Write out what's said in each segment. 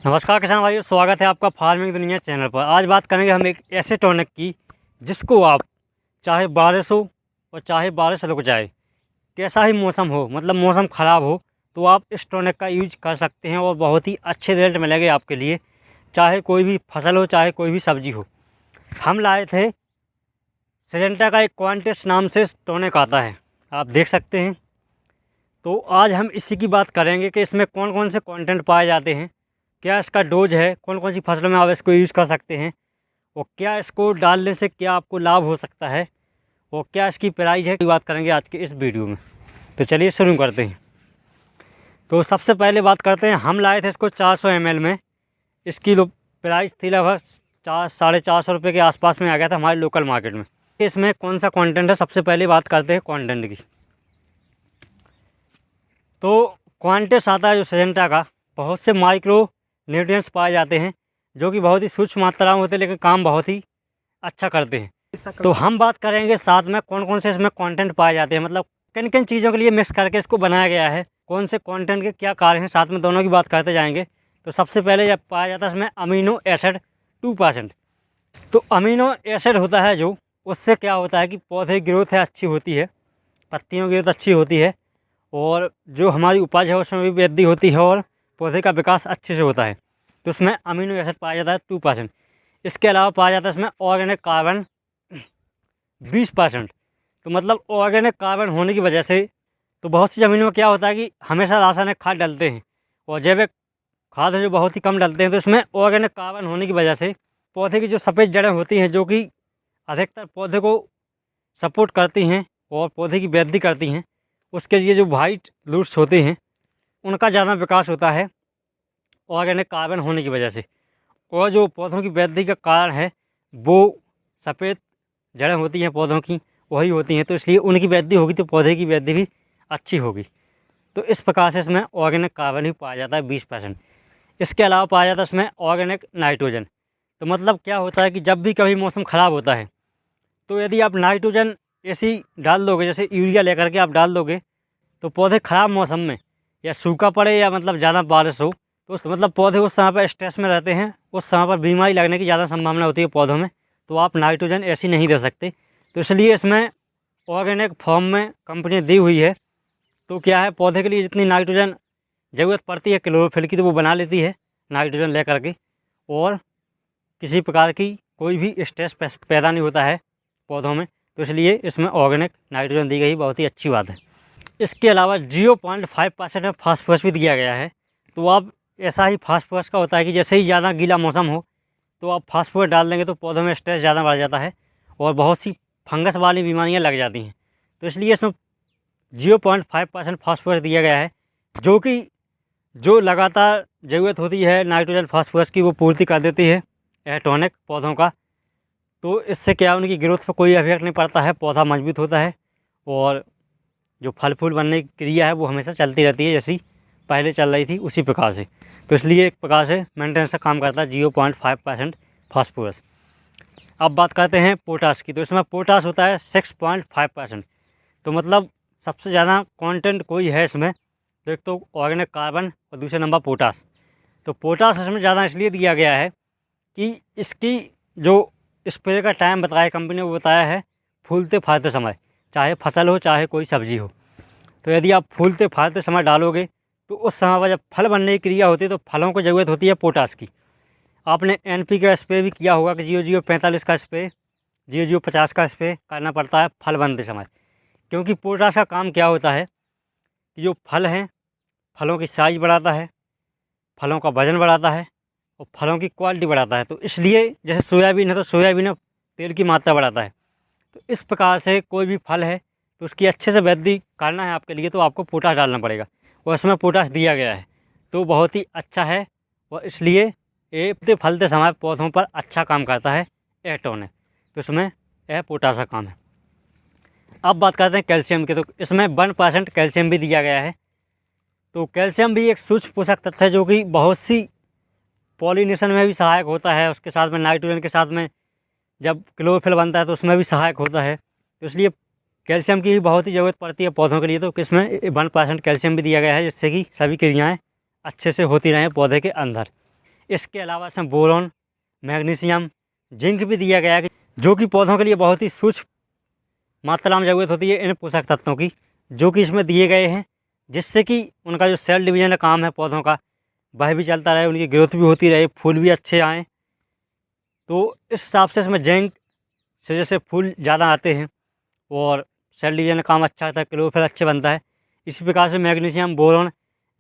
नमस्कार किसान भाइयों, स्वागत है आपका फार्मिंग दुनिया चैनल पर। आज बात करेंगे हम एक ऐसे टॉनिक की जिसको आप चाहे बारिश हो और चाहे बारिश रुक जाए, कैसा ही मौसम हो, मतलब मौसम ख़राब हो, तो आप इस टॉनिक का यूज कर सकते हैं और बहुत ही अच्छे रिजल्ट मिलेंगे आपके लिए। चाहे कोई भी फसल हो, चाहे कोई भी सब्जी हो। हम लाए थे सिजेंटा का एक क्वांटिस नाम से टॉनिक आता है, आप देख सकते हैं। तो आज हम इसी की बात करेंगे कि इसमें कौन कौन से कंटेंट पाए जाते हैं, क्या इसका डोज है, कौन कौन सी फसलों में आप इसको यूज़ कर सकते हैं, और क्या इसको डालने से क्या आपको लाभ हो सकता है, और क्या इसकी प्राइस है, बात करेंगे आज के इस वीडियो में। तो चलिए शुरू करते हैं। तो सबसे पहले बात करते हैं, हम लाए थे इसको 400 ml में। इसकी प्राइस थी लगभग 400-450 रुपये के आसपास में आ गया था हमारे लोकल मार्केट में। इसमें कौन सा कॉन्टेंट है, सबसे पहले बात करते हैं कॉन्टेंट की। तो क्वांटिस आता है जो सिजेंटा का, बहुत से माइक्रो न्यूट्रिएंट्स पाए जाते हैं जो कि बहुत ही सूक्ष्म मात्रा में होते हैं, लेकिन काम बहुत ही अच्छा करते हैं। तो हम बात करेंगे साथ में कौन कौन से इसमें कंटेंट पाए जाते हैं, मतलब किन किन चीज़ों के लिए मिक्स करके इसको बनाया गया है, कौन से कंटेंट के क्या कार्य हैं, साथ में दोनों की बात करते जाएंगे। तो सबसे पहले जब पाया जाता है इसमें अमीनो एसिड 2%। तो अमीनो एसिड होता है जो, उससे क्या होता है कि पौधे की ग्रोथ है अच्छी होती है, पत्तियों की ग्रोथ अच्छी होती है, और जो हमारी उपज है उसमें भी वृद्धि होती है और पौधे का विकास अच्छे से होता है। तो इसमें अमीनो एसिड पाया जाता है 2%। इसके अलावा पाया जाता है इसमें ऑर्गेनिक कार्बन 20%। तो मतलब ऑर्गेनिक कार्बन होने की वजह से, तो बहुत सी ज़मीनों में क्या होता है कि हमेशा रासायनिक खाद डालते हैं और जैविक खाद है जो बहुत ही कम डालते हैं। तो इसमें ऑर्गेनिक कार्बन होने की वजह से पौधे की जो सफ़ेद जड़ें होती हैं, जो कि अधिकतर पौधे को सपोर्ट करती हैं और पौधे की वृद्धि करती हैं, उसके लिए जो वाइट रूट्स होते हैं उनका ज़्यादा विकास होता है ऑर्गेनिक कार्बन होने की वजह से। और जो पौधों की वृद्धि का कारण है वो सफ़ेद जड़ें होती हैं पौधों की, वही होती हैं, तो इसलिए उनकी वृद्धि होगी तो पौधे की वृद्धि भी अच्छी होगी। तो इस प्रकार से इसमें ऑर्गेनिक कार्बन ही पाया जाता है 20%। इसके अलावा पाया जाता है इसमें ऑर्गेनिक नाइट्रोजन। तो मतलब क्या होता है कि जब भी कभी मौसम ख़राब होता है तो यदि आप नाइट्रोजन ऐसी डाल दोगे, जैसे यूरिया लेकर के आप डाल दोगे, तो पौधे ख़राब मौसम में या सूखा पड़े या मतलब ज़्यादा बारिश हो, तो उस मतलब पौधे उस समय पर स्ट्रेस में रहते हैं, उस समय पर बीमारी लगने की ज़्यादा संभावना होती है पौधों में। तो आप नाइट्रोजन ऐसी नहीं दे सकते। तो इसलिए इसमें ऑर्गेनिक फॉर्म में कंपनी दी हुई है। तो क्या है, पौधे के लिए जितनी नाइट्रोजन ज़रूरत पड़ती है क्लोरोफिल की, तो वो बना लेती है नाइट्रोजन ले करके, और किसी प्रकार की कोई भी स्ट्रेस पैदा नहीं होता है पौधों में। तो इसलिए इसमें ऑर्गेनिक नाइट्रोजन दी गई, बहुत ही अच्छी बात है। इसके अलावा 0.5% में फास्फोरस भी दिया गया है। तो आप ऐसा ही फास्फोरस का होता है कि जैसे ही ज़्यादा गीला मौसम हो तो आप फास्फोरस डाल देंगे तो पौधों में स्ट्रेस ज़्यादा बढ़ जाता है और बहुत सी फंगस वाली बीमारियां लग जाती हैं। तो इसलिए इसमें 0.5% फास्फोरस दिया गया है, जो कि जो लगातार ज़रूरत होती है नाइट्रोजन फास्फोरस की वो पूर्ति कर देती है यह टॉनिक पौधों का। तो इससे क्या, उनकी ग्रोथ पर कोई इफेक्ट नहीं पड़ता है, पौधा मजबूत होता है और जो फल फूल बनने की क्रिया है वो हमेशा चलती रहती है, जैसी पहले चल रही थी उसी प्रकार से। तो इसलिए एक प्रकार से मेंटेनेंस का काम करता है 0.5% फास्फोरस। अब बात करते हैं पोटास की। तो इसमें पोटास होता है 6.5%। तो मतलब सबसे ज़्यादा कंटेंट कोई है इसमें, तो एक तो ऑर्गेनिक कार्बन और दूसरे नंबर पोटास। तो पोटास इसमें ज़्यादा इसलिए दिया गया है कि इसकी जो स्प्रे का टाइम बताया कंपनी ने, वो बताया है फूलते फलते समय, चाहे फसल हो चाहे कोई सब्ज़ी हो। तो यदि आप फूलते फलते समय डालोगे तो उस समय पर जब फल बनने की क्रिया होती है तो फलों को ज़रूरत होती है पोटास की। आपने NP का स्प्रे भी किया होगा कि 0045 का स्प्रे, 0050 का स्प्रे करना पड़ता है फल बनते समय, क्योंकि पोटास का काम क्या होता है कि जो फल हैं, फलों की साइज़ बढ़ाता है, फलों का वज़न बढ़ाता है और फलों की क्वालिटी बढ़ाता है। तो इसलिए जैसे सोयाबीन है तो सोयाबीन में तेल की मात्रा बढ़ाता है। तो इस प्रकार से कोई भी फल है तो उसकी अच्छे से वृद्धि करना है आपके लिए, तो आपको पोटास डालना पड़ेगा और इसमें पोटास दिया गया है। तो बहुत ही अच्छा है और इसलिए ये फलते समय पौधों पर अच्छा काम करता है यह टॉनिक। तो इसमें यह पोटास का काम है। अब बात करते हैं कैल्शियम की। तो इसमें 1% कैल्शियम भी दिया गया है। तो कैल्शियम भी एक सूक्ष्म पोषक तत्व है जो कि बहुत सी पॉलिनेशन में भी सहायक होता है, उसके साथ में नाइट्रोजन के साथ में जब क्लोरोफिल बनता है तो उसमें भी सहायक होता है। तो इसलिए कैल्शियम की भी बहुत ही ज़रूरत पड़ती है पौधों के लिए। तो इसमें 1% कैल्शियम भी दिया गया है, जिससे कि सभी क्रियाएं अच्छे से होती रहें पौधे के अंदर। इसके अलावा इसमें बोरॉन, मैग्नीशियम, जिंक भी दिया गया है, जो कि पौधों के लिए बहुत ही सूक्ष्म मात्रा में ज़रूरत होती है इन पोषक तत्वों की, जो कि इसमें दिए गए हैं, जिससे कि उनका जो सेल डिवीजन का काम है पौधों का, वह भी चलता रहे, उनकी ग्रोथ भी होती रहे, फूल भी अच्छे आएँ। तो इस हिसाब से इसमें जिंक से जैसे फूल ज़्यादा आते हैं और सेल डिवीजन का काम अच्छा होता है, क्लोरोफिल अच्छे बनता है। इसी प्रकार से मैग्नीशियम, बोरॉन,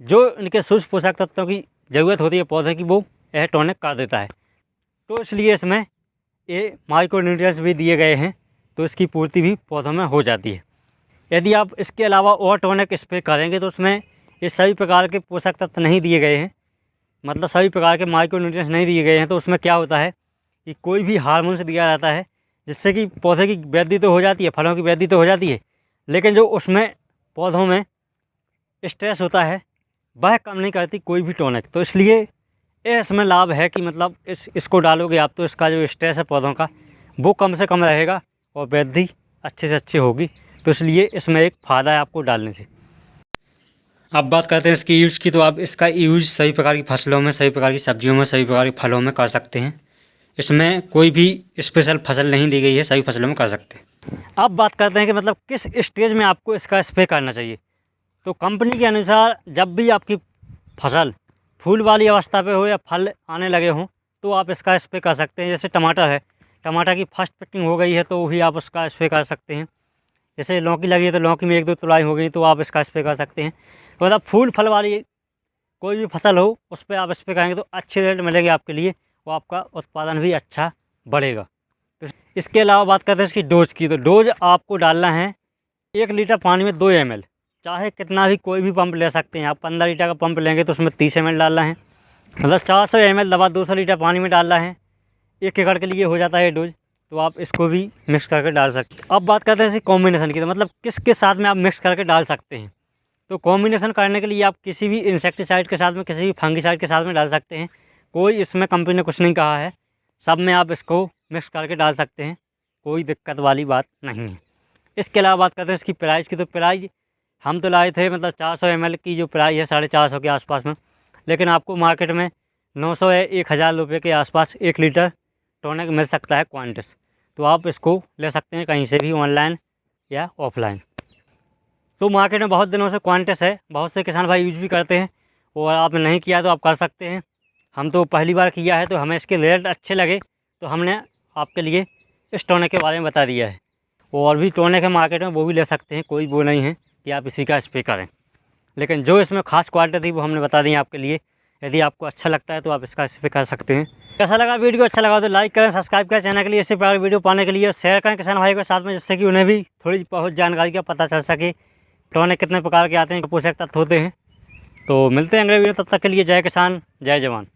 जो इनके सूक्ष्म पोषक तत्वों की ज़रूरत होती है पौधे की, वो यह टॉनिक कर देता है। तो इसलिए इसमें ये माइक्रोन्यूट्रिएंट्स भी दिए गए हैं, तो इसकी पूर्ति भी पौधों में हो जाती है। यदि आप इसके अलावा और टॉनिक स्प्रे करेंगे तो उसमें ये सभी प्रकार के पोषक तत्व नहीं दिए गए हैं, मतलब सभी प्रकार के माइक्रोन्यूट्रिएंट्स नहीं दिए गए हैं। तो उसमें क्या होता है कि कोई भी हार्मोन्स दिया जाता है, जिससे कि पौधे की वृद्धि तो हो जाती है, फलों की वृद्धि तो हो जाती है, लेकिन जो उसमें पौधों में स्ट्रेस होता है वह कम नहीं करती कोई भी टॉनिक। तो इसलिए ये इसमें लाभ है कि मतलब इसको डालोगे आप तो इसका जो स्ट्रेस है पौधों का वो कम से कम रहेगा और वृद्धि अच्छे से अच्छी होगी। तो इसलिए इसमें एक फ़ायदा है आपको डालने से। अब बात करते हैं इसकी यूज़ की, तो आप इसका यूज़ सभी प्रकार की फसलों में, सभी प्रकार की सब्जियों में, सभी प्रकार के फलों में कर सकते हैं। इसमें कोई भी स्पेशल फसल नहीं दी गई है, सभी फसलों में कर सकते हैं। अब बात करते हैं कि मतलब किस स्टेज में आपको इसका स्प्रे करना चाहिए। तो कंपनी के अनुसार जब भी आपकी फसल फूल वाली अवस्था पे हो या फल आने लगे हों तो आप इसका स्प्रे कर सकते हैं। जैसे टमाटर है, टमाटर की फर्स्ट पिकिंग हो गई है तो भी आप उसका स्प्रे कर सकते हैं। जैसे लौकी लगी है तो लौकी में 1-2 तुड़ाई हो गई तो आप इसका स्प्रे कर सकते हैं। तो मतलब फूल फल वाली कोई भी फसल हो उस पर आप स्प्रे करेंगे तो अच्छे रिजल्ट मिलेंगे आपके लिए, वो आपका उत्पादन भी अच्छा बढ़ेगा। तो इसके अलावा बात करते हैं इसकी डोज की, तो डोज आपको डालना है 1 लीटर पानी में 2 ml। चाहे कितना भी कोई भी पंप ले सकते हैं आप, 15 लीटर का पंप लेंगे तो उसमें 30 ml डालना है, मतलब 400 ml दवा 200 लीटर पानी में डालना है। 1 एकड़ के लिए हो जाता है डोज, तो आप इसको भी मिक्स करके डाल सकते हैं। अब बात करते हैं इसी कॉम्बिनेशन की, तो मतलब किसके साथ में आप मिक्स करके डाल सकते हैं। तो कॉम्बिनेशन करने के लिए आप किसी भी इंसेक्टिसाइड के साथ में, किसी भी फंगिसाइड के साथ में डाल सकते हैं। कोई इसमें कंपनी ने कुछ नहीं कहा है, सब में आप इसको मिक्स करके डाल सकते हैं, कोई दिक्कत वाली बात नहीं है। इसके अलावा बात करते हैं इसकी प्राइस की, तो प्राइस हम तो लाए थे मतलब 400 ml की जो प्राइस है 450 के आसपास में, लेकिन आपको मार्केट में 900 या 1000 रुपये के आसपास 1 लीटर टॉनिक मिल सकता है क्वांटिस। तो आप इसको ले सकते हैं कहीं से भी, ऑनलाइन या ऑफलाइन। तो मार्केट में बहुत दिनों से क्वांटिस है, बहुत से किसान भाई यूज भी करते हैं, और आपने नहीं किया तो आप कर सकते हैं। हम तो पहली बार किया है तो हमें इसके रिजल्ट अच्छे लगे तो हमने आपके लिए इस टॉनिक के बारे में बता दिया है। और भी टॉनिक है मार्केट में, वो भी ले सकते हैं, कोई वो नहीं है कि आप इसी का स्प्रे करें, लेकिन जो इसमें खास क्वालिटी थी वो हमने बता दी है आपके लिए। यदि आपको अच्छा लगता है तो आप इसका स्प्रे कर सकते हैं। कैसा लगा वीडियो, अच्छा लगा तो लाइक करें, सब्सक्राइब करें चैनल के लिए, इससे प्यार वीडियो पाने के लिए, और शेयर करें किसान भाई के साथ में, जिससे कि उन्हें भी थोड़ी बहुत जानकारी का पता चल सके टॉनिक कितने प्रकार के आते हैं, पोषक तत्व होते हैं। तो मिलते हैं अगले वीडियो, तब तक के लिए जय किसान जय जवान।